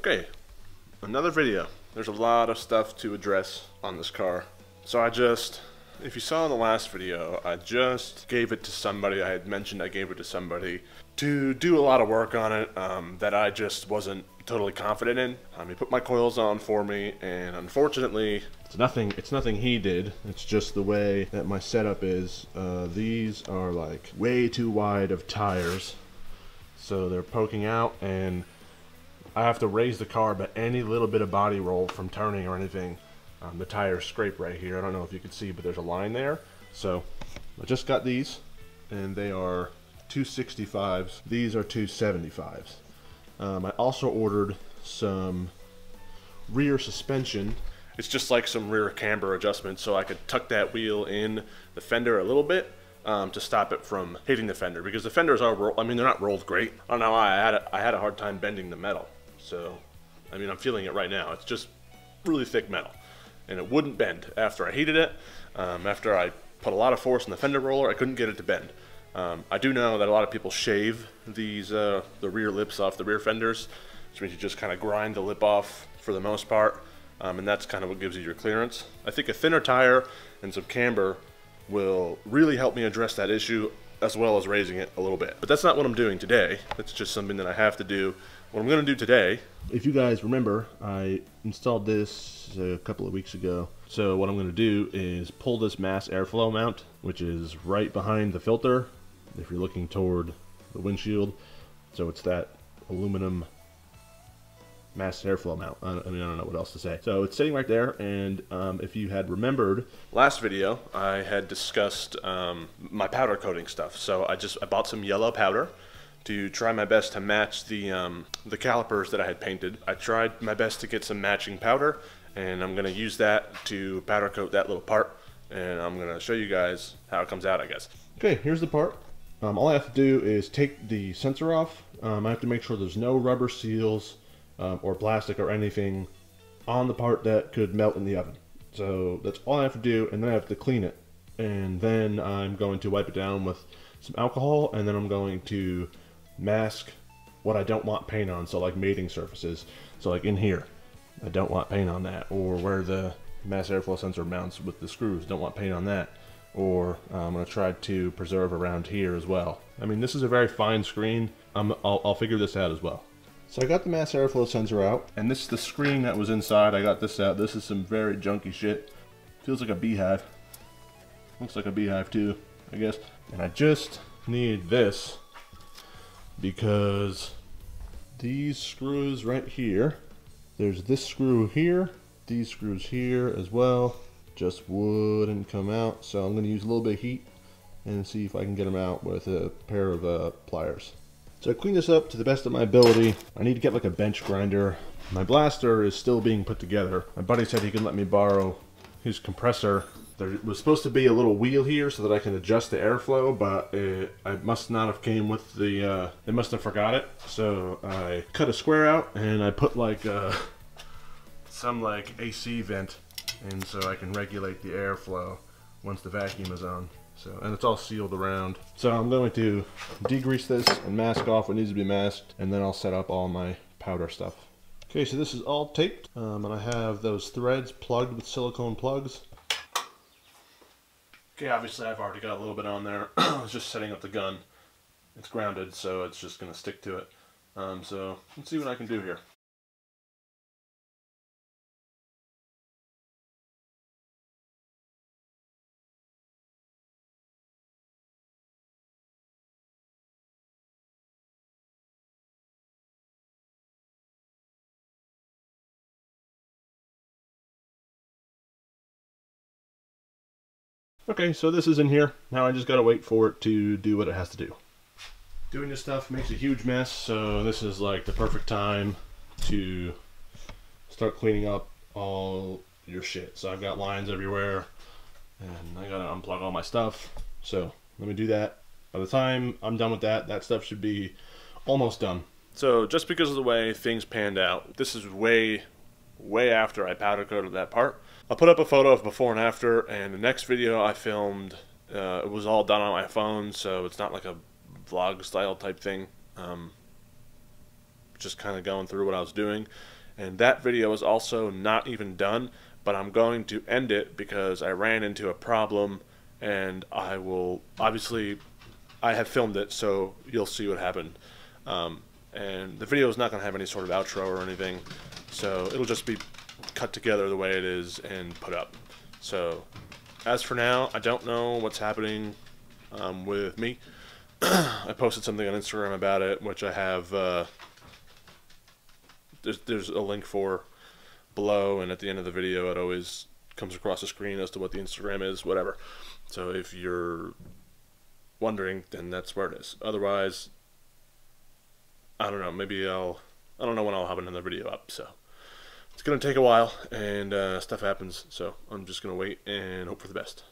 Okay, another video. There's a lot of stuff to address on this car. So if you saw in the last video, I just gave it to somebody. I had mentioned I gave it to somebody to do a lot of work on it that I just wasn't totally confident in. He put my coils on for me, and unfortunately, it's nothing he did. It's just the way that my setup is. These are like way too wide of tires, so they're poking out, and I have to raise the car, but any little bit of body roll from turning or anything, the tires scrape right here. I don't know if you can see, but there's a line there. So I just got these, and they are 265s. These are 275s. I also ordered some rear suspension. It's just like some rear camber adjustment, so I could tuck that wheel in the fender a little bit to stop it from hitting the fender, because the fenders are, I mean, they're not rolled great. I don't know why I had a hard time bending the metal. So, I mean, I'm feeling it right now. It's just really thick metal, and it wouldn't bend after I heated it. After I put a lot of force in the fender roller, I couldn't get it to bend. I do know that a lot of people shave these the rear lips off the rear fenders, which means you just kind of grind the lip off for the most part, and that's kind of what gives you your clearance. I think a thinner tire and some camber will really help me address that issue, as well as raising it a little bit. But that's not what I'm doing today. That's just something that I have to do. What I'm going to do today, if you guys remember, I installed this a couple of weeks ago. So what I'm going to do is pull this mass airflow mount, which is right behind the filter if you're looking toward the windshield. So it's that aluminum mass airflow mount. I mean, I don't know what else to say. So it's sitting right there, and if you had remembered, last video I had discussed my powder coating stuff. So I bought some yellow powder to try my best to match the calipers that I had painted. I tried my best to get some matching powder, and I'm going to use that to powder coat that little part, and I'm going to show you guys how it comes out, I guess. Okay, here's the part. All I have to do is take the sensor off. I have to make sure there's no rubber seals or plastic or anything on the part that could melt in the oven. So that's all I have to do, and then I have to clean it. And then I'm going to wipe it down with some alcohol, and then I'm going to mask what I don't want paint on, so like mating surfaces. So like in here, I don't want paint on that, or where the mass airflow sensor mounts with the screws, don't want paint on that. Or I'm going to try to preserve around here as well. I mean, this is a very fine screen. I'll figure this out as well. So I got the mass airflow sensor out, and this is the screen that was inside. I got this out. This is some very junky shit. Feels like a beehive. Looks like a beehive too, I guess. And I just need this, because these screws right here, there's this screw here, these screws here as well, just wouldn't come out. So I'm going to use a little bit of heat and see if I can get them out with a pair of pliers. So I clean this up to the best of my ability. I need to get like a bench grinder. My blaster is still being put together. My buddy said he could let me borrow his compressor. There was supposed to be a little wheel here so that I can adjust the airflow, but I must not have came with the, they must have forgot it. So I cut a square out, and I put like some like AC vent, and so I can regulate the airflow once the vacuum is on. So, and it's all sealed around. So I'm going to degrease this and mask off what needs to be masked, and then I'll set up all my powder stuff. Okay, so this is all taped, and I have those threads plugged with silicone plugs. Okay, obviously I've already got a little bit on there. I was just setting up the gun. It's grounded, so it's just going to stick to it. So let's see what I can do here. Okay, so this is in here. Now I just gotta wait for it to do what it has to do. Doing this stuff makes a huge mess, so this is like the perfect time to start cleaning up all your shit. So I've got lines everywhere, and I gotta unplug all my stuff. So let me do that. By the time I'm done with that, that stuff should be almost done. So just because of the way things panned out, this is way after I powder coated that part. I'll put up a photo of before and after, and the next video I filmed, it was all done on my phone, so it's not like a vlog style type thing. just kind of going through what I was doing. And that video is also not even done, but I'm going to end it because I ran into a problem, and I will, obviously, I have filmed it, so you'll see what happened. And the video is not going to have any sort of outro or anything, so it'll just be cut together the way it is and put up. So, as for now, I don't know what's happening with me. I posted something on Instagram about it, which I have, there's a link for below, and at the end of the video it always comes across the screen as to what the Instagram is, whatever. So if you're wondering, then that's where it is. Otherwise, I don't know, I don't know when I'll have another video up, so it's gonna take a while, and stuff happens, so I'm just gonna wait and hope for the best.